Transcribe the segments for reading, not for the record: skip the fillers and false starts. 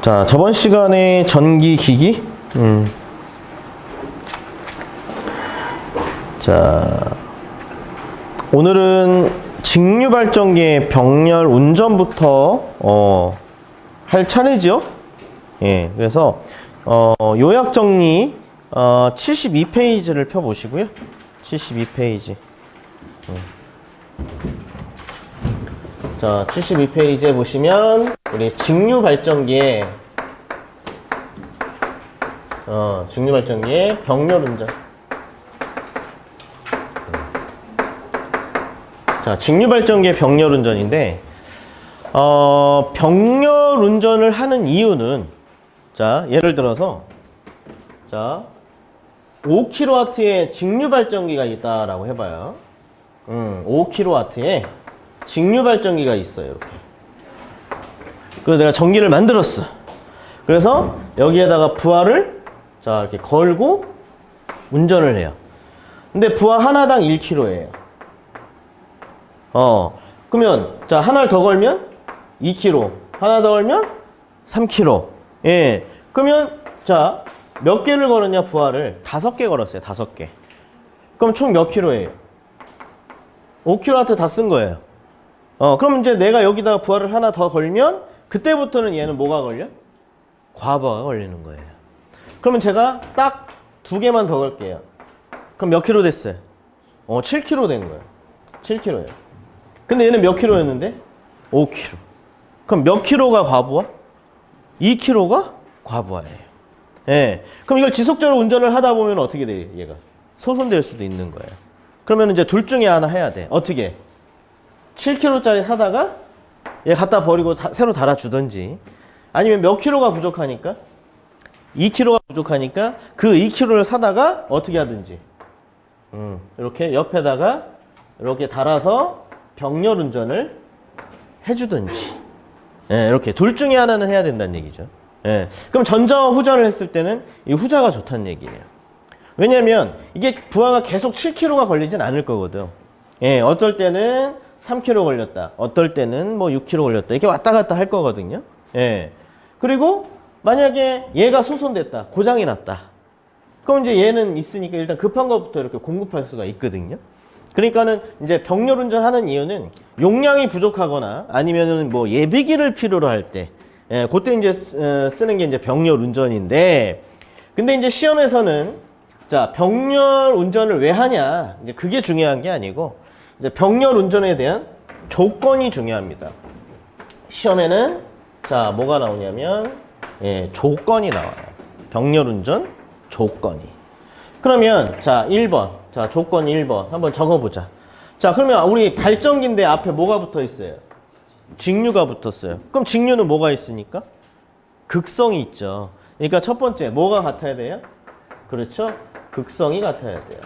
자, 저번 시간에 전기기기. 자, 오늘은 직류발전기의 병렬 운전부터 할 차례죠. 예, 그래서 요약 정리 72페이지를 펴보시고요. 72페이지. 자, 72페이지에 보시면 우리 직류발전기의 병렬 운전. 자, 직류발전기의 병렬 운전인데 병렬 운전을 하는 이유는, 자, 예를 들어서, 자, 5kW의 직류발전기가 있다라고 해봐요. 5kW의 직류발전기가 있어요. 이렇게. 그래서 내가 전기를 만들었어. 그래서 여기에다가 부하를, 자, 이렇게 걸고 운전을 해요. 근데 부하 하나당 1kg예요. 그러면, 자, 하나를 더 걸면 2kg, 하나 더 걸면 3kg. 예. 그러면, 자, 몇 개를 걸었냐, 부하를? 5개 걸었어요, 5개. 그럼 총 몇 킬로예요? 5kW 다 쓴 거예요. 그럼 이제 내가 여기다가 부하를 하나 더 걸면, 그때부터는 얘는 뭐가 걸려? 과부하가 걸리는 거예요. 그러면 제가 딱 2개만 더 걸게요. 그럼 몇 킬로 됐어요? 7kg 된 거예요. 7kg예요. 근데 얘는 몇 킬로였는데? 5kg. 그럼 몇 킬로가 과부하? 2kg가 과부하예요. 예. 그럼 이걸 지속적으로 운전을 하다 보면 어떻게 돼요? 얘가 소손될 수도 있는 거예요. 그러면 이제 둘 중에 하나 해야 돼. 어떻게? 7kg짜리 사다가 얘 갖다 버리고 새로 달아주든지, 아니면 몇 킬로가 부족하니까, 2kg가 부족하니까 그 2kg를 사다가 어떻게 하든지, 이렇게 옆에다가 이렇게 달아서 병렬 운전을 해주든지, 예, 이렇게 둘 중에 하나는 해야 된다는 얘기죠. 예, 그럼 전자와 후자를 했을 때는 이 후자가 좋다는 얘기예요. 왜냐면 이게 부하가 계속 7kg가 걸리진 않을 거거든. 예, 어떨 때는 3kg 걸렸다, 어떨 때는 뭐 6kg 걸렸다, 이렇게 왔다 갔다 할 거거든요. 예. 그리고 만약에 얘가 소손됐다, 고장이 났다, 그럼 이제 얘는 있으니까 일단 급한 것부터 이렇게 공급할 수가 있거든요. 그러니까는 이제 병렬 운전하는 이유는 용량이 부족하거나 아니면은 뭐 예비기를 필요로 할 때, 예, 그때 이제 쓰는 게 이제 병렬 운전인데, 근데 이제 시험에서는, 자, 병렬 운전을 왜 하냐, 이제 그게 중요한 게 아니고, 이제 병렬 운전에 대한 조건이 중요합니다. 시험에는, 자, 뭐가 나오냐면, 예, 조건이 나와요. 병렬 운전 조건이. 그러면, 자, 1번. 자, 조건 1번. 한번 적어보자. 자, 그러면 우리 발전기인데 앞에 뭐가 붙어 있어요? 직류가 붙었어요. 그럼 직류는 뭐가 있으니까? 극성이 있죠. 그러니까 첫 번째, 뭐가 같아야 돼요? 그렇죠? 극성이 같아야 돼요.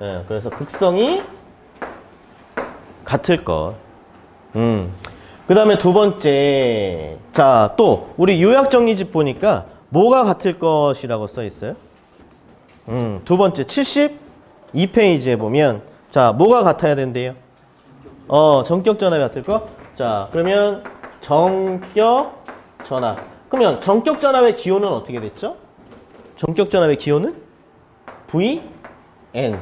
예, 그래서 극성이 같을 것. 그 다음에 두 번째. 자, 또, 우리 요약정리집 보니까 뭐가 같을 것이라고 써 있어요? 두 번째, 72페이지에 보면, 자, 뭐가 같아야 된대요? 전격 전압이 같을 거? 자, 그러면 전격 전압. 그러면 전격 전압의 기호는 어떻게 됐죠? 전격 전압의 기호는 VN을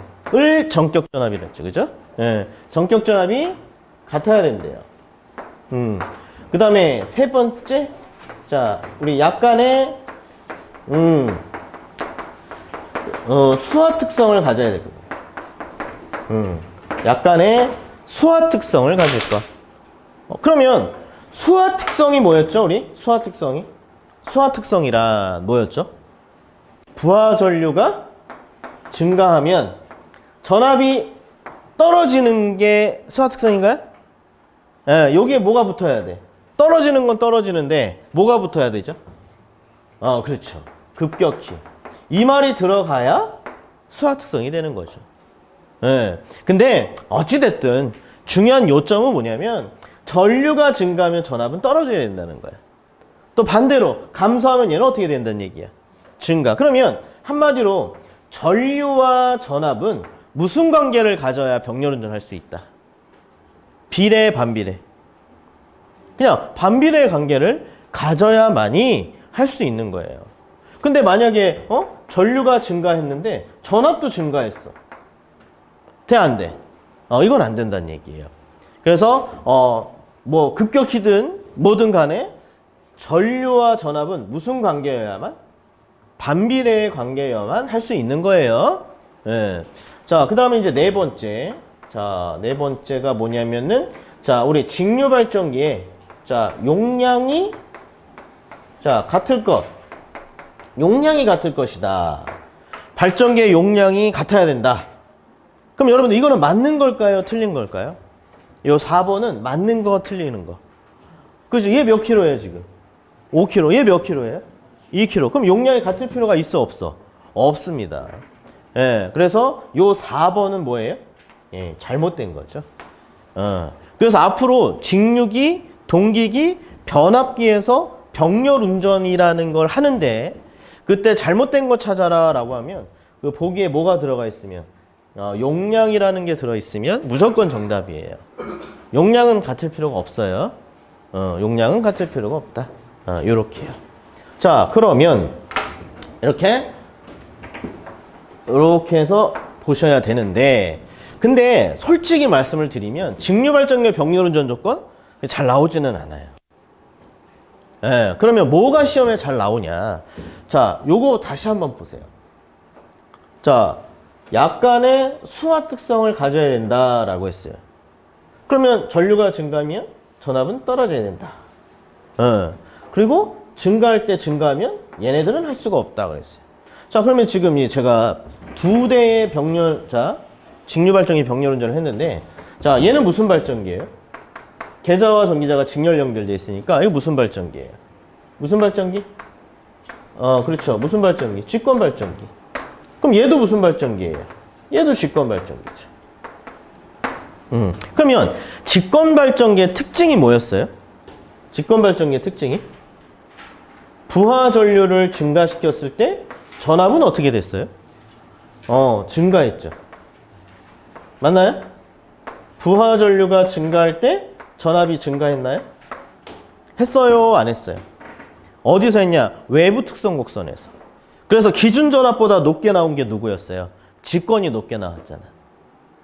전격 전압이라 했죠. 그죠? 예. 전격 전압이 같아야 된대요. 그 다음에 세 번째. 자, 우리 약간의, 수화 특성을 가져야 되거든요. 약간의 수화 특성을 가질 거. 그러면 수화 특성이 뭐였죠, 우리? 수화 특성이? 수화 특성이란 뭐였죠? 부하 전류가 증가하면 전압이 떨어지는 게 수화 특성인가요? 예, 여기에 뭐가 붙어야 돼? 떨어지는 건 떨어지는데 뭐가 붙어야 되죠? 그렇죠. 급격히. 이 말이 들어가야 수화 특성이 되는 거죠. 예. 근데 어찌됐든 중요한 요점은 뭐냐면, 전류가 증가하면 전압은 떨어져야 된다는 거야. 또 반대로 감소하면 얘는 어떻게 된다는 얘기야? 증가. 그러면 한마디로 전류와 전압은 무슨 관계를 가져야 병렬 운전할 수 있다? 비례, 반비례. 그냥 반비례 관계를 가져야만이 할 수 있는 거예요. 근데 만약에 전류가 증가했는데 전압도 증가했어. 돼, 안 돼? 이건 안 된다는 얘기예요. 그래서 뭐 급격히든 뭐든 간에 전류와 전압은 무슨 관계여야만? 반비례의 관계여야만 할 수 있는 거예요. 예. 자, 그 다음에 이제 네 번째. 자, 네 번째가 뭐냐면은, 자, 우리 직류 발전기에, 자, 용량이, 자, 같을 것. 용량이 같을 것이다. 발전기의 용량이 같아야 된다. 그럼 여러분들 이거는 맞는 걸까요? 틀린 걸까요? 요 4번은 맞는 거, 틀리는 거. 그죠? 얘 몇 킬로예요, 지금? 5kg. 얘 몇 킬로예요? 2kg. 그럼 용량이 같을 필요가 있어, 없어? 없습니다. 예, 그래서 요 4번은 뭐예요? 예, 잘못된 거죠. 그래서 앞으로 직류기, 동기기, 변압기에서 병렬 운전이라는 걸 하는데 그때 잘못된 거 찾아라 라고 하면 그 보기에 뭐가 들어가 있으면 용량이라는 게 들어있으면 무조건 정답이에요. 용량은 같을 필요가 없어요. 용량은 같을 필요가 없다. 요렇게요. 자, 그러면 이렇게 해서 보셔야 되는데 근데 솔직히 말씀을 드리면 직류발전기 병렬운전 조건 잘 나오지는 않아요. 예, 그러면 뭐가 시험에 잘 나오냐? 자, 요거 다시 한번 보세요. 자, 약간의 수화 특성을 가져야 된다라고 했어요. 그러면 전류가 증가하면 전압은 떨어져야 된다. 그리고 증가할 때 증가하면 얘네들은 할 수가 없다 그랬어요. 자, 그러면 지금 제가 두 대의 직류발전기 병렬운전을 했는데, 자, 얘는 무슨 발전기예요? 계자와 전기자가 직렬 연결되어 있으니까 이거 무슨 발전기예요? 무슨 발전기? 그렇죠. 무슨 발전기? 직권 발전기. 그럼 얘도 무슨 발전기예요? 얘도 직권 발전기죠. 그러면 직권 발전기의 특징이 뭐였어요? 직권 발전기의 특징이? 부하 전류를 증가시켰을 때 전압은 어떻게 됐어요? 증가했죠. 맞나요? 부하 전류가 증가할 때 전압이 증가했나요? 했어요? 안 했어요? 어디서 했냐? 외부 특성 곡선에서. 그래서 기준 전압보다 높게 나온 게 누구였어요? 직권이 높게 나왔잖아.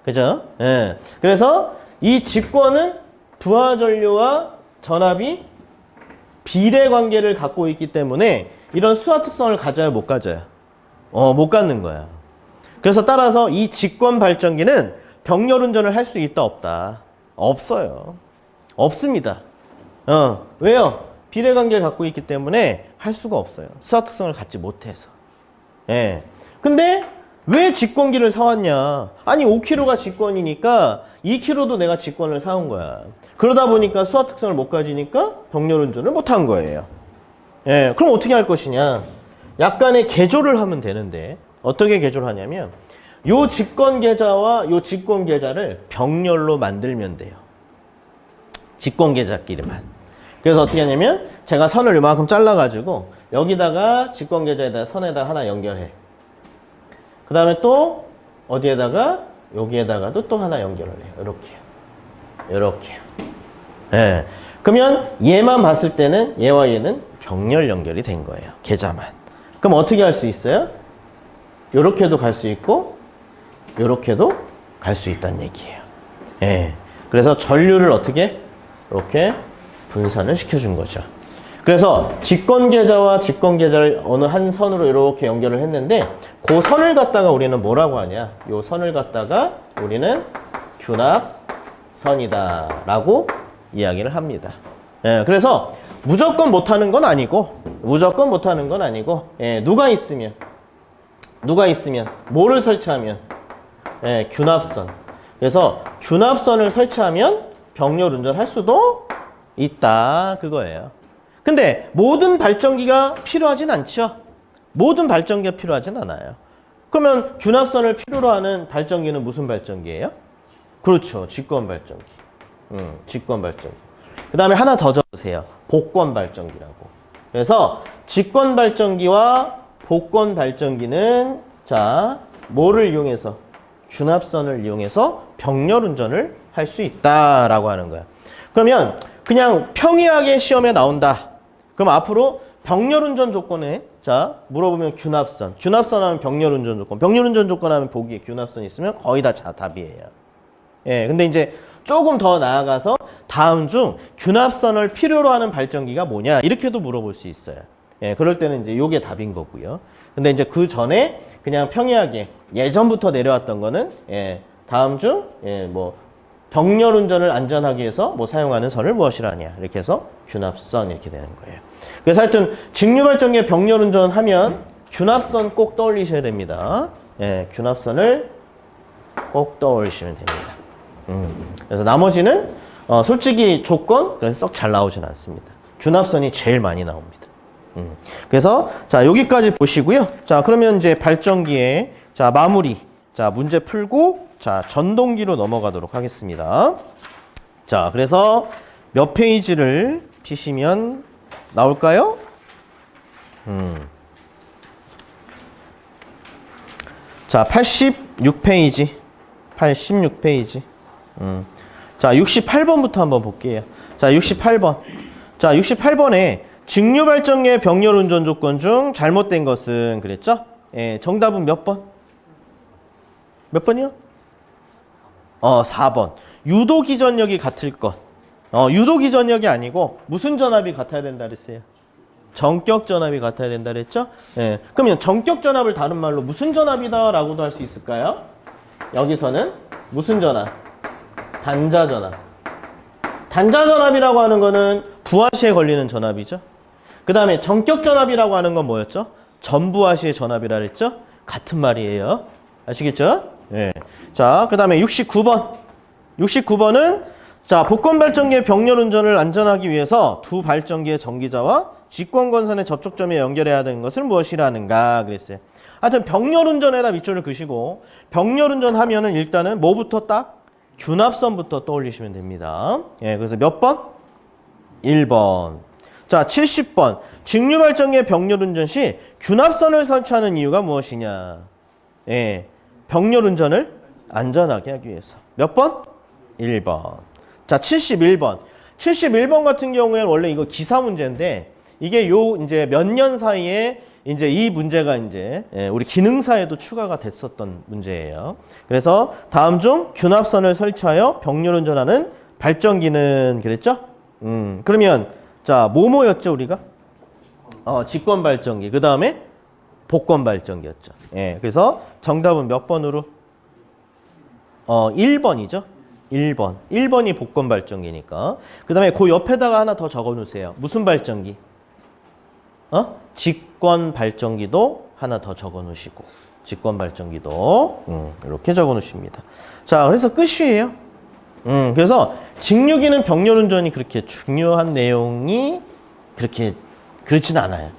그죠? 예. 그래서 이 직권은 부하 전류와 전압이 비례 관계를 갖고 있기 때문에 이런 수화 특성을 가져요, 못 가져요? 못 갖는 거야. 그래서 따라서 이 직권 발전기는 병렬 운전을 할 수 있다, 없다? 없어요. 없습니다. 왜요? 비례 관계를 갖고 있기 때문에 할 수가 없어요. 수화 특성을 갖지 못해서. 예. 근데 왜 직권기를 사왔냐? 아니 5kg가 직권이니까 2kg도 내가 직권을 사온 거야. 그러다 보니까 수화 특성을 못 가지니까 병렬 운전을 못 한 거예요. 예. 그럼 어떻게 할 것이냐? 약간의 개조를 하면 되는데 어떻게 개조를 하냐면 요 직권 계좌와 요 직권 계좌를 병렬로 만들면 돼요. 직권 계좌끼리만. 그래서 어떻게 하냐면 제가 선을 이만큼 잘라가지고 여기다가 직권 계좌에다 선에다 하나 연결해. 그 다음에 또 어디에다가 여기에다가도 또 하나 연결을 해요. 이렇게요. 이렇게요. 예. 그러면 얘만 봤을 때는 얘와 얘는 병렬 연결이 된 거예요. 계좌만. 그럼 어떻게 할 수 있어요? 요렇게도 갈 수 있고 요렇게도 갈 수 있다는 얘기예요. 예. 그래서 전류를 어떻게? 이렇게 분산을 시켜준 거죠. 그래서 직권 계좌와 직권 계좌를 어느 한 선으로 이렇게 연결을 했는데 그 선을 갖다가 우리는 뭐라고 하냐? 요 선을 갖다가 우리는 균합선이다 라고 이야기를 합니다. 예, 그래서 무조건 못하는 건 아니고 예, 누가 있으면 뭐를 설치하면 예, 균합선. 그래서 균합선을 설치하면 병렬 운전할 수도 있다 그거예요. 근데 모든 발전기가 필요하진 않죠. 모든 발전기가 필요하진 않아요. 그러면 균합선을 필요로 하는 발전기는 무슨 발전기예요? 그렇죠. 직권 발전기. 직권 발전기. 그 다음에 하나 더 적으세요. 복권 발전기라고. 그래서 직권 발전기와 복권 발전기는 자 뭐를 이용해서? 균합선을 이용해서 병렬 운전을 할 수 있다라고 하는 거야. 그러면 그냥 평이하게 시험에 나온다. 그럼 앞으로 병렬운전 조건에 자 물어보면 균합선, 균합선 하면 병렬운전 조건, 병렬운전 조건 하면 보기에 균합선 있으면 거의 다 답이에요. 예, 근데 이제 조금 더 나아가서 다음 중 균합선을 필요로 하는 발전기가 뭐냐 이렇게도 물어볼 수 있어요. 예, 그럴 때는 이제 요게 답인 거고요. 근데 이제 그 전에 그냥 평이하게 예전부터 내려왔던 거는 예, 다음 중 예, 뭐 병렬 운전을 안전하게 해서 뭐 사용하는 선을 무엇이라냐 이렇게 해서 균합선 이렇게 되는 거예요. 그래서 하여튼 직류발전기의 병렬 운전 하면 균합선 꼭 떠올리셔야 됩니다. 예, 균합선을 꼭 떠올리시면 됩니다. 그래서 나머지는 솔직히 조건 그래서 썩 잘 나오진 않습니다. 균합선이 제일 많이 나옵니다. 그래서 자 여기까지 보시고요. 자 그러면 이제 발전기의 자 마무리 자 문제 풀고 자 전동기로 넘어가도록 하겠습니다. 자 그래서 몇 페이지를 피시면 나올까요? 자 86페이지 86페이지 자 68번부터 한번 볼게요. 자 68번 자 68번에 직류발전기의 병렬 운전 조건 중 잘못된 것은 그랬죠? 예, 정답은 몇 번? 몇 번이요? 4번. 유도 기전력이 같을 것. 유도 기전력이 아니고 무슨 전압이 같아야 된다 그랬어요? 전격 전압이 같아야 된다 그랬죠? 예. 그러면 전격 전압을 다른 말로 무슨 전압이다 라고도 할 수 있을까요? 여기서는 무슨 전압? 단자 전압. 단자 전압이라고 하는 거는 부하시에 걸리는 전압이죠. 그 다음에 전격 전압이라고 하는 건 뭐였죠? 전부하시의 전압이라 그랬죠? 같은 말이에요. 아시겠죠? 예. 자, 그 다음에 69번. 69번은 자, 복권 발전기의 병렬 운전을 안전하기 위해서 두 발전기의 전기자와 직권건선의 접촉점에 연결해야 되는 것을 무엇이라는가 그랬어요. 하여튼 병렬 운전에다 밑줄을 그시고 병렬 운전 하면은 일단은 뭐부터 딱? 균합선부터 떠올리시면 됩니다. 예, 그래서 몇 번? 1번. 자, 70번. 직류발전기의 병렬 운전 시 균합선을 설치하는 이유가 무엇이냐? 예, 병렬 운전을 안전하게 하기 위해서. 몇 번? 1번. 자, 71번. 71번 같은 경우에는 원래 이거 기사 문제인데 이게 요 이제 몇 년 사이에 이제 이 문제가 이제 우리 기능사에도 추가가 됐었던 문제예요. 그래서 다음 중 균합선을 설치하여 병렬 운전하는 발전기는 그랬죠? 그러면 자, 뭐였죠, 우리가? 직권 발전기. 그다음에 복권 발전기였죠. 예. 그래서 정답은 몇 번으로? 1번이죠. 1번. 1번이 복권 발전기니까. 그다음에 그 옆에다가 하나 더 적어 놓으세요. 무슨 발전기? 직권 발전기도 하나 더 적어 놓으시고. 직권 발전기도 이렇게 적어 놓으십니다. 자, 그래서 끝이에요. 그래서 직류기는 병렬 운전이 그렇게 중요한 내용이 그렇진 않아요.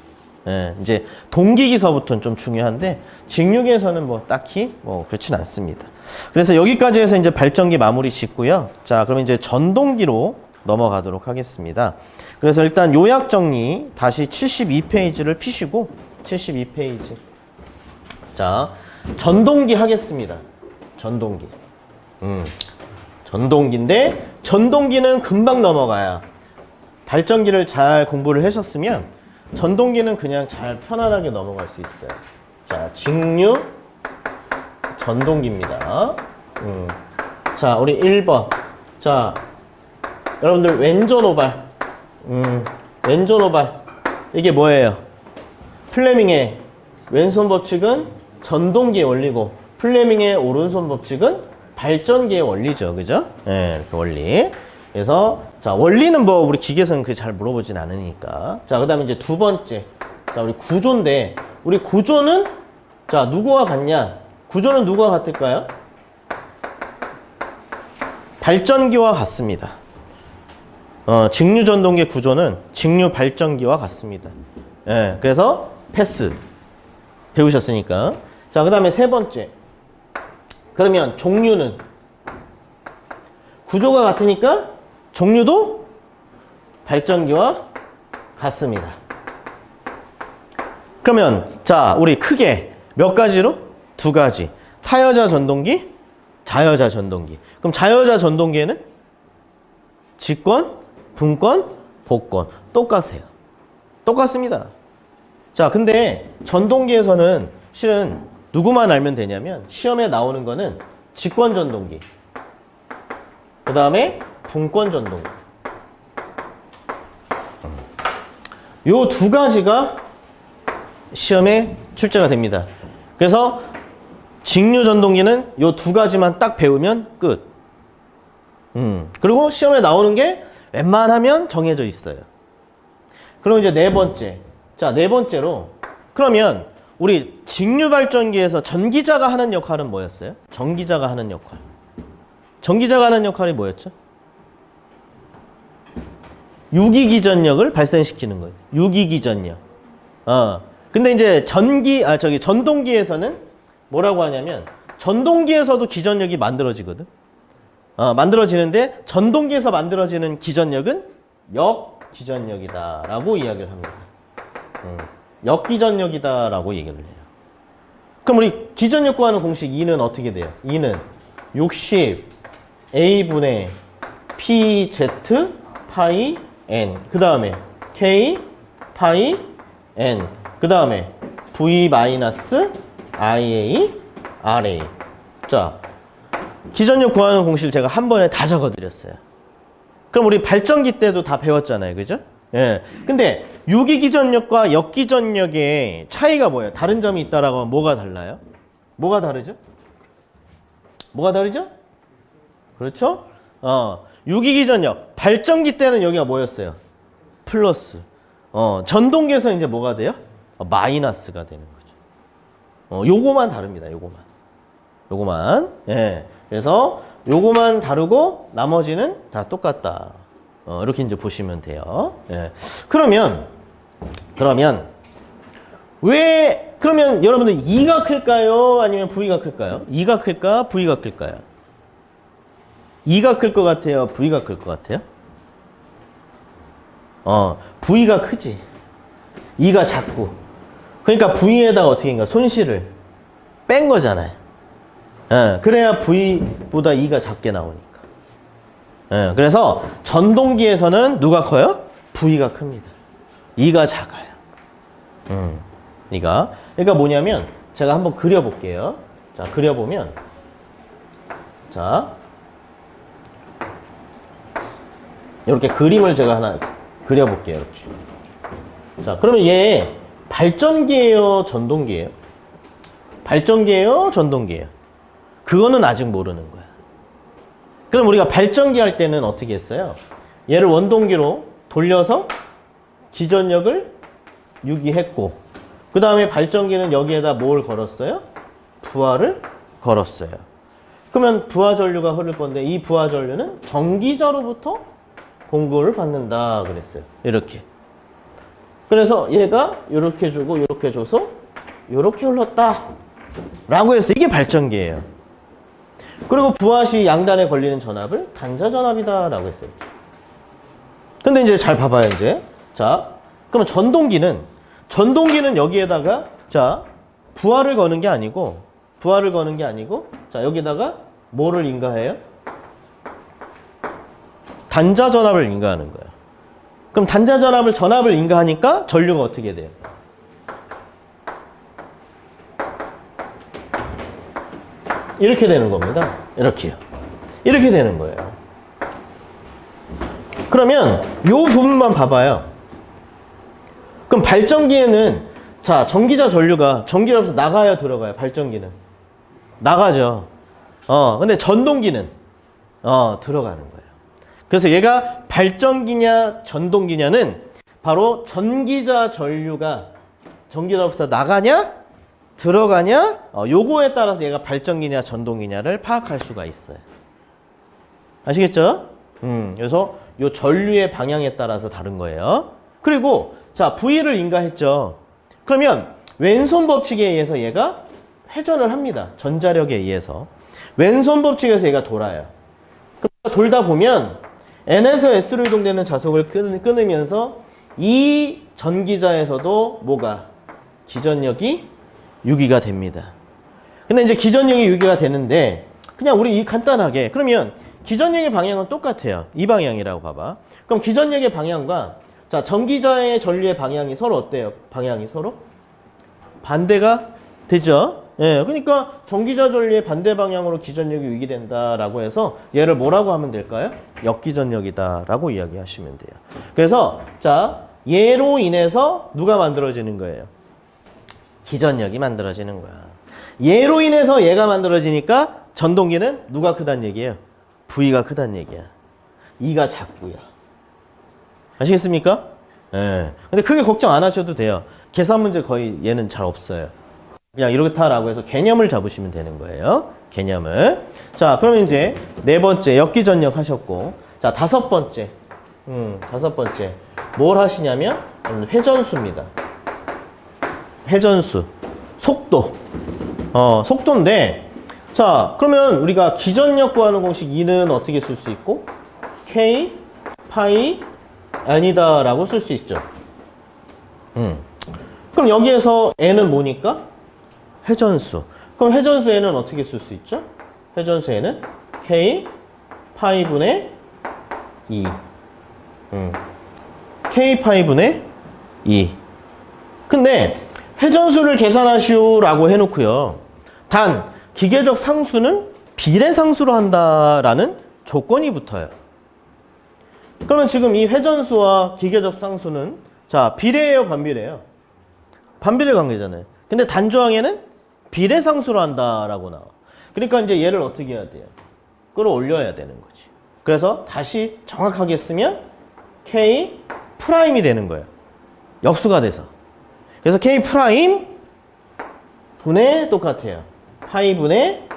예, 이제 동기기서부터는 좀 중요한데 직류기에서는 뭐 딱히 뭐 그렇진 않습니다. 그래서 여기까지 해서 이제 발전기 마무리 짓고요. 자, 그러면 이제 전동기로 넘어가도록 하겠습니다. 그래서 일단 요약 정리 다시 72페이지를 피시고 72페이지. 자, 전동기 하겠습니다. 전동기. 전동기인데 전동기는 금방 넘어가요. 발전기를 잘 공부를 하셨으면 전동기는 그냥 잘 편안하게 넘어갈 수 있어요. 자, 직류 전동기입니다. 자, 우리 1번. 자, 여러분들 왼손 오발. 왼손 오발. 이게 뭐예요? 플레밍의 왼손 법칙은 전동기의 원리고 플레밍의 오른손 법칙은 발전기의 원리죠. 그죠? 예, 이렇게 원리. 그래서 자, 원리는 뭐 우리 기계에서는 그렇게 잘 물어보진 않으니까. 자, 그다음에 이제 두 번째. 자, 우리 구조인데 우리 구조는 자, 누구와 같냐? 구조는 누구와 같을까요? 발전기와 같습니다. 직류 전동기 구조는 직류 발전기와 같습니다. 예, 그래서 패스 배우셨으니까. 자, 그다음에 세 번째. 그러면 종류는 구조가 같으니까 종류도 발전기와 같습니다. 그러면 자, 우리 크게 몇 가지로? 두 가지. 타여자 전동기, 자여자 전동기. 그럼 자여자 전동기에는 직권, 분권, 복권 똑같아요. 똑같습니다. 자, 근데 전동기에서는 실은 누구만 알면 되냐면 시험에 나오는 거는 직권 전동기, 그 다음에 분권 전동기. 요 두 가지가 시험에 출제가 됩니다. 그래서 직류 전동기는 요 두 가지만 딱 배우면 끝. 그리고 시험에 나오는 게 웬만하면 정해져 있어요. 그리고 이제 네 번째. 자, 네 번째로 그러면 우리 직류 발전기에서 전기자가 하는 역할은 뭐였어요? 전기자가 하는 역할. 전기자가 하는 역할이 뭐였죠? 유기기전력을 발생시키는 거예요. 유기기전력. 근데 이제 전동기에서는 뭐라고 하냐면 전동기에서도 기전력이 만들어지거든. 만들어지는데 전동기에서 만들어지는 기전력은 역기전력이다라고 이야기를 합니다. 역기전력이다라고 얘기를 해요. 그럼 우리 기전력 구하는 공식 2는 어떻게 돼요? 2는 60 A분의 PZ 파이 N, 그 다음에 K 파이 N, 그 다음에 V 마이너스 IA RA. 자, 기전력 구하는 공식을 제가 한 번에 다 적어드렸어요. 그럼 우리 발전기 때도 다 배웠잖아요. 그죠? 예. 근데 유기기전력과 역기전력의 차이가 뭐예요? 다른 점이 있다라고 하면 뭐가 달라요? 뭐가 다르죠? 뭐가 다르죠? 그렇죠? 유기기전력. 발전기 때는 여기가 뭐였어요? 플러스. 전동기에서 이제 뭐가 돼요? 마이너스가 되는 거죠. 요거만 다릅니다. 요거만. 예. 그래서 요거만 다르고 나머지는 다 똑같다. 이렇게 이제 보시면 돼요. 예. 그러면 여러분들 2가 클까요? 아니면 V가 클까요? 2가 클까? V가 클까요? 2가 클 것 같아요? V가 클 것 같아요? V가 크지. 2가 작고. 그러니까 V에다가 어떻게 인가 손실을 뺀 거잖아요. 예, 그래야 V보다 2가 작게 나오니까. 예, 그래서 전동기에서는 누가 커요? V가 큽니다. 2가 작아요. 2가. 그러니까 뭐냐면 제가 한번 그려볼게요. 자, 그려보면 자, 이렇게 그림을 제가 하나 그려볼게요. 이렇게. 자, 그러면 얘 발전기예요? 전동기예요? 발전기예요? 전동기예요? 그거는 아직 모르는 거야. 그럼 우리가 발전기 할 때는 어떻게 했어요? 얘를 원동기로 돌려서 기전력을 유기했고, 그 다음에 발전기는 여기에다 뭘 걸었어요? 부하를 걸었어요. 그러면 부하 전류가 흐를 건데 이 부하 전류는 전기자로부터 공급을 받는다 그랬어요. 이렇게. 그래서 얘가 이렇게 주고 이렇게 줘서 이렇게 흘렀다 라고 해서 이게 발전기예요. 그리고 부하시 양단에 걸리는 전압을 단자전압이다 라고 했어요. 근데 이제 잘 봐봐요. 이제 자, 그럼 전동기는 여기에다가 자, 부하를 거는 게 아니고 자, 여기다가 뭐를 인가해요? 단자전압을 인가하는 거예요. 그럼 전압을 인가하니까 전류가 어떻게 돼요? 이렇게 되는 겁니다. 이렇게요. 이렇게 되는 거예요. 그러면 요 부분만 봐봐요. 그럼 발전기에는 자, 전기자 전류가 전기로부터 나가야 들어가요. 발전기는 나가죠. 근데 전동기는 들어가는 거예요. 그래서 얘가 발전기냐 전동기냐는 바로 전기자 전류가 전기로부터 나가냐 들어가냐 요거에 따라서 얘가 발전기냐 전동기냐를 파악할 수가 있어요. 아시겠죠? 그래서 요 전류의 방향에 따라서 다른 거예요. 그리고 자, V를 인가했죠. 그러면 왼손 법칙에 의해서 얘가 회전을 합니다. 전자력에 의해서. 왼손 법칙에서 얘가 돌아요. 돌다 보면 N에서 S로 이동되는 자석을 끊으면서 이 전기자에서도 뭐가? 기전력이 유기가 됩니다. 근데 이제 기전력이 유기가 되는데 그냥 우리 간단하게 그러면 기전력의 방향은 똑같아요. 이 방향이라고 봐봐. 그럼 기전력의 방향과 자, 전기자의 전류의 방향이 서로 어때요? 방향이 서로? 반대가 되죠? 예, 그러니까 전기자 전류의 반대 방향으로 기전력이 유기된다라고 해서 얘를 뭐라고 하면 될까요? 역기전력이다라고 이야기하시면 돼요. 그래서 자, 얘로 인해서 누가 만들어지는 거예요? 기전력이 만들어지는 거야. 얘로 인해서 얘가 만들어지니까 전동기는 누가 크다는 얘기예요? V가 크다는 얘기야. E가 작고요. 아시겠습니까? 예. 근데 크게 걱정 안 하셔도 돼요. 계산 문제 거의 얘는 잘 없어요. 그냥 이렇다라고 해서 개념을 잡으시면 되는 거예요. 개념을. 자, 그러면 이제 네 번째 역기전력 하셨고, 자, 다섯 번째. 뭘 하시냐면 회전수입니다. 회전수. 속도. 속도인데, 자, 그러면 우리가 기전력 구하는 공식 E는 어떻게 쓸 수 있고? K, 파이, N이다라고 쓸 수 있죠. 그럼 여기에서 N은 뭐니까? 회전수. 그럼 회전수에는 어떻게 쓸 수 있죠? 회전수에는 K, 파이분의 2. K 파이분의 2. 근데 회전수를 계산하시오라고 해놓고요. 단 기계적 상수는 비례상수로 한다라는 조건이 붙어요. 그러면 지금 이 회전수와 기계적 상수는 자, 비례예요, 반비례예요? 반비례 관계잖아요. 근데 단조항에는 비례상수로 한다라고 나와. 그러니까 이제 얘를 어떻게 해야 돼요? 끌어올려야 되는 거지. 그래서 다시 정확하게 쓰면 K 프라임이 되는 거예요. 역수가 돼서. 그래서 K 프라임 분의 똑같아요. 파이분의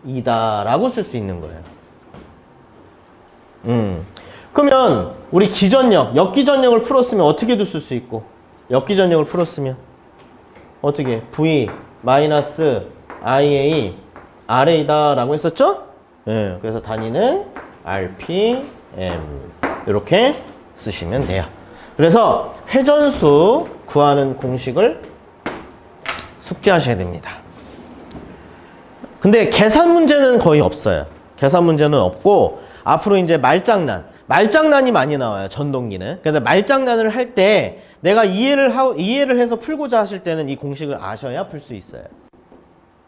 2다라고 쓸 수 있는 거예요. 그러면 우리 기전력, 역기전력을 풀었으면 어떻게도 쓸 수 있고, 역기전력을 풀었으면 어떻게? V 마이너스 IA RA다라고 했었죠? 네, 그래서 단위는 RPM 이렇게 쓰시면 돼요. 그래서 회전수 구하는 공식을 숙지하셔야 됩니다. 근데 계산 문제는 거의 없어요. 계산 문제는 없고 앞으로 이제 말장난이 많이 나와요. 전동기는. 그래서 말장난을 할 때 내가 이해를 해서 풀고자 하실 때는 이 공식을 아셔야 풀 수 있어요.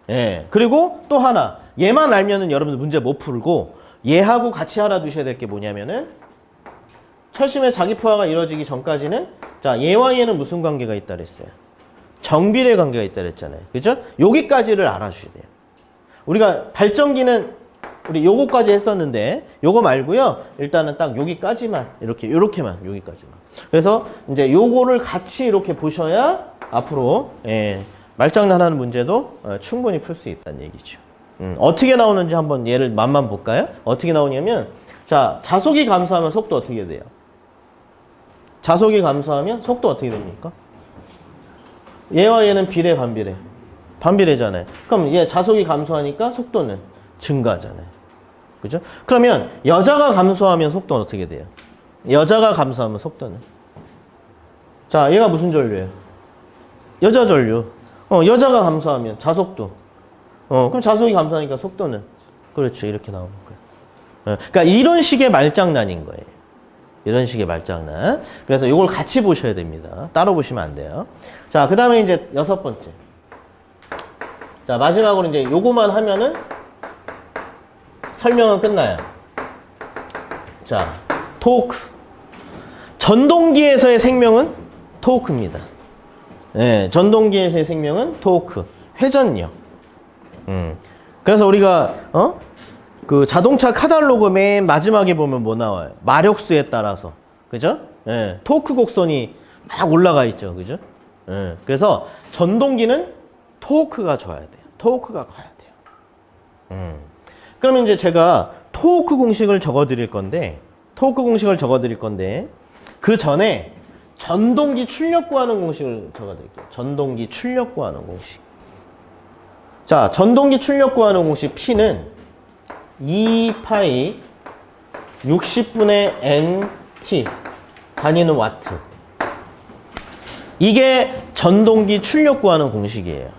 예. 그리고 또 하나. 얘만 알면은 여러분들 문제 못 풀고 얘하고 같이 알아두셔야 될 게 뭐냐면은 철심의 자기포화가 이루어지기 전까지는 자, 얘와 얘는 무슨 관계가 있다 그랬어요? 정비례 관계가 있다 그랬잖아요. 그죠? 여기까지를 알아주셔야 돼요. 우리가 발전기는 우리 요거까지 했었는데 요거 말고요. 일단은 딱 여기까지만 요렇게만 여기까지만. 그래서 이제 요거를 같이 이렇게 보셔야 앞으로 말장난하는 문제도 충분히 풀 수 있다는 얘기죠. 어떻게 나오는지 한번 얘를 맛만 볼까요? 어떻게 나오냐면 자, 자속이 감소하면 속도 어떻게 돼요? 자속이 감소하면 속도 어떻게 됩니까? 얘와 얘는 비례 반비례? 반비례잖아요. 그럼 얘 자속이 감소하니까 속도는 증가하잖아요. 그죠? 그러면 여자가 감소하면 속도는 어떻게 돼요? 여자가 감소하면 속도는? 자, 얘가 무슨 전류예요? 여자 전류. 여자가 감소하면 자속도. 그럼 자속이 감소하니까 속도는? 그렇죠. 이렇게 나오는 거예요. 그러니까 이런 식의 말장난인 거예요. 이런 식의 말장난. 그래서 이걸 같이 보셔야 됩니다. 따로 보시면 안 돼요. 자, 그 다음에 이제 여섯 번째. 자, 마지막으로 이제 요거만 하면은 설명은 끝나요. 자, 토크. 전동기에서의 생명은 토크입니다. 네, 전동기에서의 생명은 토크. 회전력. 그래서 우리가, 그 자동차 카탈로그 맨 마지막에 보면 뭐 나와요? 마력수에 따라서. 그죠? 예, 토크 곡선이 막 올라가 있죠. 그죠? 예, 그래서 전동기는 토크가 좋아야 돼요. 토크가 커야 돼요. 그러면 이제 제가 토크 공식을 적어 드릴 건데, 그 전에 전동기 출력 구하는 공식을 적어 드릴게요. 전동기 출력 구하는 공식. 자, 전동기 출력 구하는 공식 P는 2파이 60분의 NT 단위는 와트. 이게 전동기 출력 구하는 공식이에요.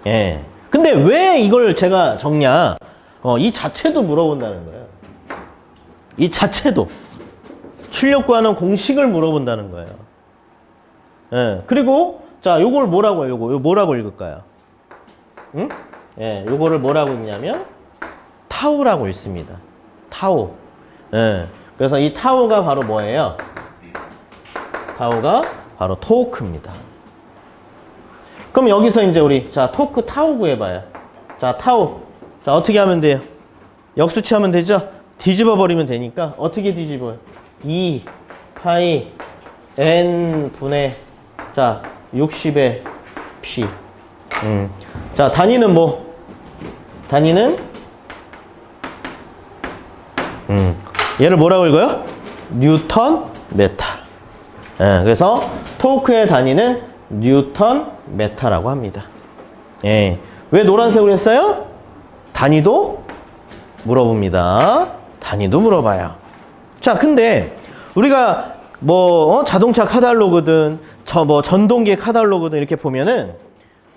예. 근데 왜 이걸 제가 적냐? 이 자체도 물어본다는 거예요. 이 자체도. 출력 구하는 공식을 물어본다는 거예요. 예. 그리고 자, 요걸 뭐라고 해요? 요거 뭐라고 읽을까요? 응? 예, 요거를 뭐라고 읽냐면 타우라고 읽습니다. 타우. 예. 그래서 이 타우가 바로 뭐예요? 타우가 바로 토크입니다. 그럼 여기서 이제 우리 자, 토크 타우 구해봐요. 자, 타우. 자, 어떻게 하면 돼요? 역수치하면 되죠? 뒤집어 버리면 되니까 어떻게 뒤집어요? 2 파이 n 분의 자 60의 p. 자, 단위는 뭐? 단위는 얘를 뭐라고 읽어요? 뉴턴 메타. 예, 그래서 토크의 단위는 뉴턴 메타라고 합니다. 예, 왜 노란색으로 했어요? 단위도 물어봅니다. 단위도 물어봐요. 자, 근데 우리가 뭐 자동차 카탈로그든 뭐 전동기 카탈로그든 이렇게 보면은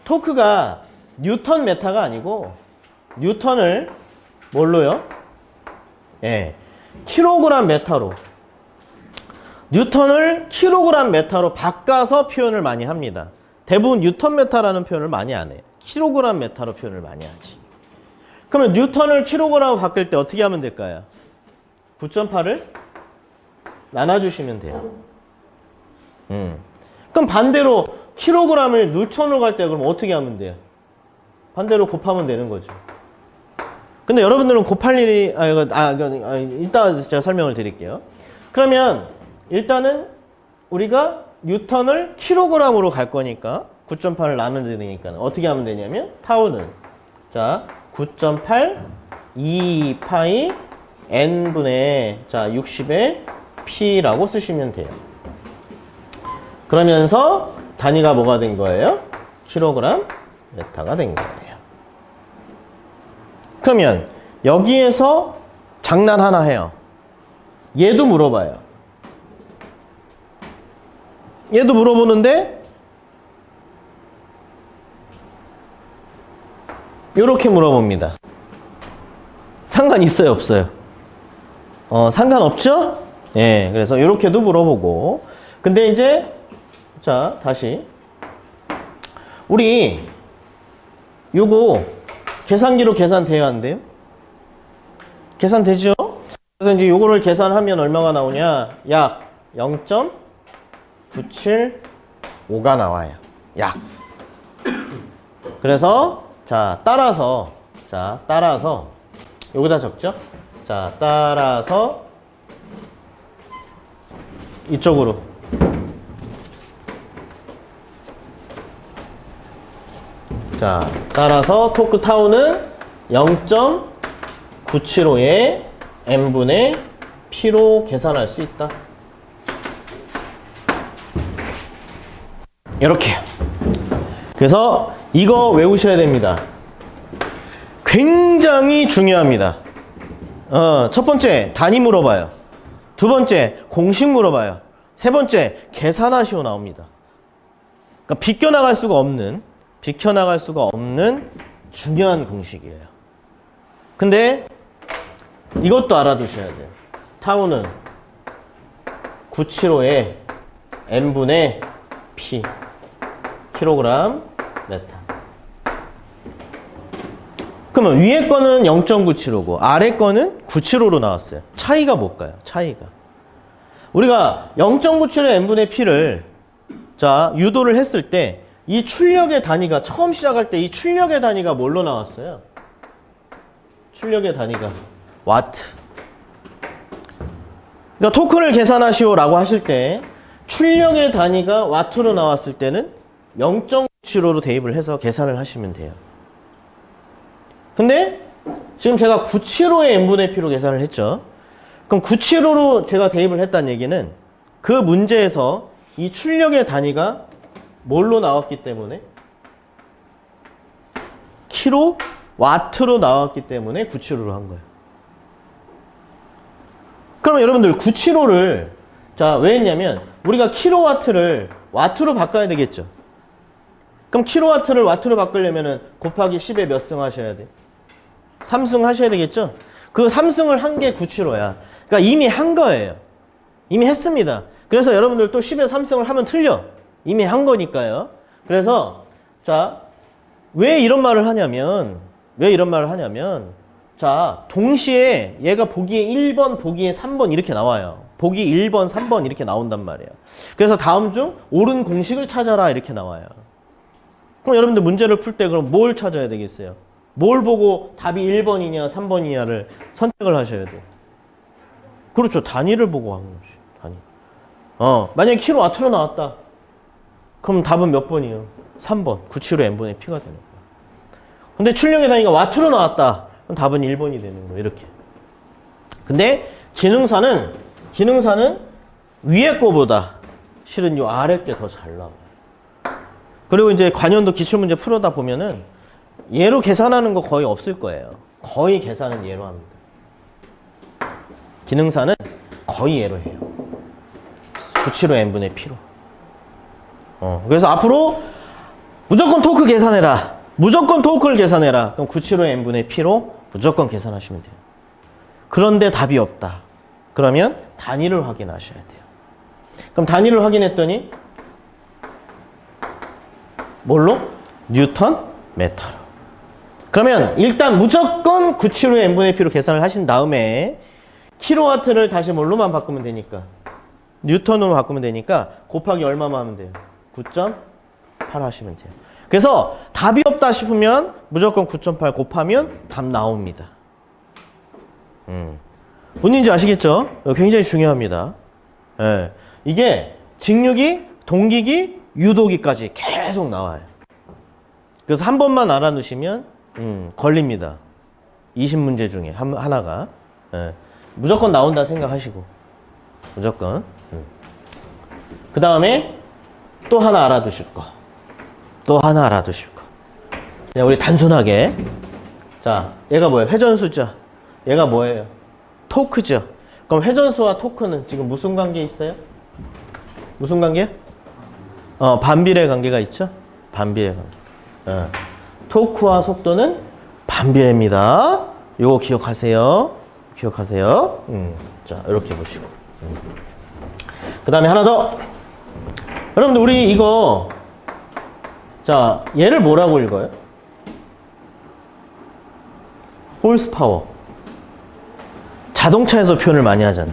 토크가 뉴턴 메타가 아니고 뉴턴을 뭘로요? 예, 킬로그램 메타로. 뉴턴을 킬로그램 메타로 바꿔서 표현을 많이 합니다. 대부분 뉴턴 메타라는 표현을 많이 안 해요. 킬로그램 메타로 표현을 많이 하지. 그러면 뉴턴을 킬로그램으로 바뀔 때 어떻게 하면 될까요? 9.8을 나눠주시면 돼요. 그럼 반대로 킬로그램을 뉴턴으로 갈 때 그럼 어떻게 하면 돼요? 반대로 곱하면 되는 거죠. 근데 여러분들은 곱할 일이 이따 제가 설명을 드릴게요. 그러면 일단은 우리가 뉴턴을 킬로그램으로 갈 거니까 9.8을 나누는 되니까 어떻게 하면 되냐면 타우는 자 9.8 2파이 n분의 자 60의 p라고 쓰시면 돼요. 그러면서 단위가 뭐가 된 거예요? 킬로그램 메타가 된 거예요. 그러면 여기에서 장난 하나 해요. 얘도 물어봐요. 얘도 물어보는데 이렇게 물어봅니다. 상관 있어요, 없어요? 상관없죠? 예, 그래서 이렇게도 물어보고. 근데 이제 자, 다시 우리 요거 계산기로 계산돼야 한대요. 계산되죠? 그래서 이제 요거를 계산하면 얼마가 나오냐? 약 0.975가 나와요. 약. 그래서 자, 따라서 여기다 적죠? 자, 따라서 이쪽으로 자, 따라서 토크 타우는 0.975의 n분의 p로 계산할 수 있다. 이렇게. 그래서 이거 외우셔야 됩니다. 굉장히 중요합니다. 첫 번째, 단위 물어봐요. 두 번째, 공식 물어봐요. 세 번째, 계산하시오 나옵니다. 그러니까 비껴나갈 수가 없는 중요한 공식이에요. 근데 이것도 알아두셔야 돼요. 타우는 975의 n분의 p 킬로그램 메타. 그러면 위에 거는 0.975고 아래 거는 975로 나왔어요. 차이가 뭘까요? 차이가. 우리가 0.975 n분의 p를 자, 유도를 했을 때 이 출력의 단위가 처음 시작할 때 이 출력의 단위가 뭘로 나왔어요? 출력의 단위가 와트. 그러니까 토큰을 계산하시오라고 하실 때 출력의 단위가 와트로 나왔을 때는 0.975로 대입을 해서 계산을 하시면 돼요. 근데 지금 제가 975의 n분의 p로 계산을 했죠. 그럼 975로 제가 대입을 했다는 얘기는 그 문제에서 이 출력의 단위가 뭘로 나왔기 때문에 킬로와트로 나왔기 때문에 975로 한 거예요. 그러면 여러분들 975를 자, 왜 했냐면 우리가 킬로와트를 와트로 바꿔야 되겠죠. 그럼 킬로와트를 와트로 바꾸려면은 곱하기 10에 몇 승 하셔야 돼? 3승 하셔야 되겠죠? 그 3승을 한 게 975야. 그러니까 이미 한 거예요. 이미 했습니다. 그래서 여러분들 또 10에 3승을 하면 틀려. 이미 한 거니까요. 그래서 자, 왜 이런 말을 하냐면 자, 동시에 얘가 보기에 1번, 보기에 3번 이렇게 나와요. 보기 1번, 3번 이렇게 나온단 말이에요. 그래서 다음 중 옳은 공식을 찾아라 이렇게 나와요. 그럼 여러분들 문제를 풀 때 그럼 뭘 찾아야 되겠어요? 뭘 보고 답이 1번이냐 3번이냐를 선택을 하셔야 돼요. 그렇죠. 단위를 보고 하는 거지. 단위. 만약에 킬로와트로 나왔다. 그럼 답은 몇 번이에요? 3번. 975n분의 P가 되는 거야. 근데 출력의 단위가 와트로 나왔다. 그럼 답은 1번이 되는 거예요. 이렇게. 근데 기능사는 위에 거보다 실은 이 아래 게 더 잘 나와요. 그리고 이제 관연도 기출문제 풀어다 보면은 얘로 계산하는 거 거의 없을 거예요. 거의 계산은 얘로 합니다. 기능사는 거의 얘로 해요. 975n분의 P로. 그래서 앞으로 무조건 토크 계산해라. 무조건 토크를 계산해라. 그럼 975n분의 P로 무조건 계산하시면 돼요. 그런데 답이 없다. 그러면 단위를 확인하셔야 돼요. 그럼 단위를 확인했더니 뭘로? 뉴턴 메타로. 그러면 일단 무조건 975n분의 P로 계산을 하신 다음에 킬로와트를 다시 뭘로만 바꾸면 되니까 뉴턴으로 바꾸면 되니까 곱하기 얼마만 하면 돼요? 9.8 하시면 돼요. 그래서 답이 없다 싶으면 무조건 9.8 곱하면 답 나옵니다. 뭔인지 아시겠죠? 굉장히 중요합니다. 예. 이게 직육이, 동기기, 유도기까지 계속 나와요. 그래서 한 번만 알아두시면 걸립니다. 20문제 중에 하나가. 예. 무조건 나온다 생각하시고 무조건. 그 다음에 또 하나 알아두실 거. 그냥 우리 단순하게. 자, 얘가 뭐예요? 회전수죠. 얘가 뭐예요? 토크죠. 그럼 회전수와 토크는 지금 무슨 관계에 있어요? 무슨 관계요? 반비례 관계가 있죠? 반비례 관계. 토크와 속도는 반비례입니다. 요거 기억하세요. 자, 이렇게 보시고. 그 다음에 하나 더. 여러분들, 우리 이거, 자, 얘를 뭐라고 읽어요? 홀스 파워. 자동차에서 표현을 많이 하잖아.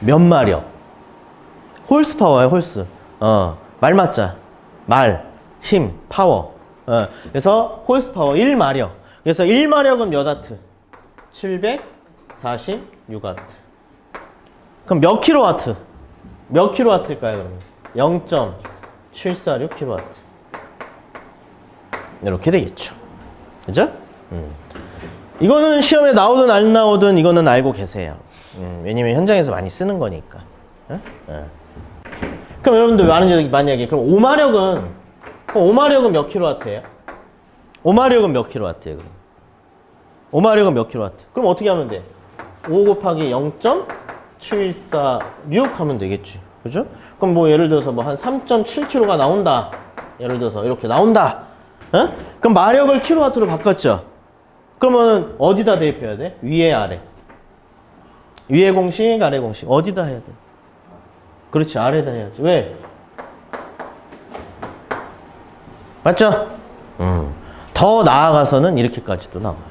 면마력. 홀스 파워야, 홀스. 말맞자. 말, 힘, 파워. 그래서 홀스 파워 1마력. 그래서 1마력은 몇 와트? 746와트. 그럼 몇 킬로와트? 몇 킬로와트일까요, 그러면? 0.746킬로와트. 이렇게 되겠죠. 그죠? 이거는 시험에 나오든 안 나오든 이거는 알고 계세요. 왜냐면 현장에서 많이 쓰는 거니까. 그럼 여러분들 만약에 그럼 5마력은 몇 킬로와트예요? 5마력은 몇 킬로와트예요? 그럼? 5마력은 몇 킬로와트? 그럼 어떻게 하면 돼? 5 곱하기 0.746 하면 되겠지. 그죠? 그럼 뭐 예를 들어서 뭐 한 3.7kg가 나온다. 예를 들어서 이렇게 나온다. 그럼 마력을 킬로와트로 바꿨죠. 그러면 어디다 대입해야 돼? 위에 아래. 위에 공식, 아래 공식. 어디다 해야 돼? 그렇지, 아래다 해야지. 왜? 맞죠? 더 나아가서는 이렇게까지도 나와요.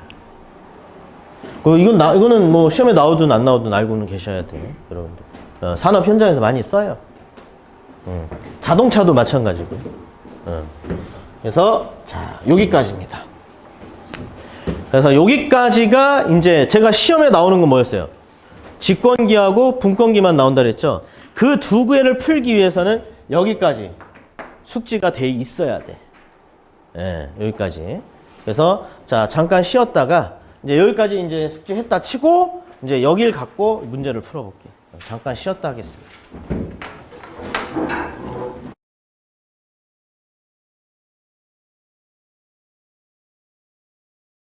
이거는 뭐 시험에 나오든 안 나오든 알고는 계셔야 돼요, 여러분들. 산업 현장에서 많이 써요. 자동차도 마찬가지고요. 그래서 자, 여기까지입니다. 그래서 여기까지가 이제 제가 시험에 나오는 건 뭐였어요? 직권기하고 분권기만 나온다 그랬죠? 그 두 개를 풀기 위해서는 여기까지 숙지가 돼 있어야 돼. 예, 여기까지. 그래서 자, 잠깐 쉬었다가 이제 여기까지 이제 숙지했다 치고 이제 여길 갖고 문제를 풀어볼게요. 잠깐 쉬었다 하겠습니다.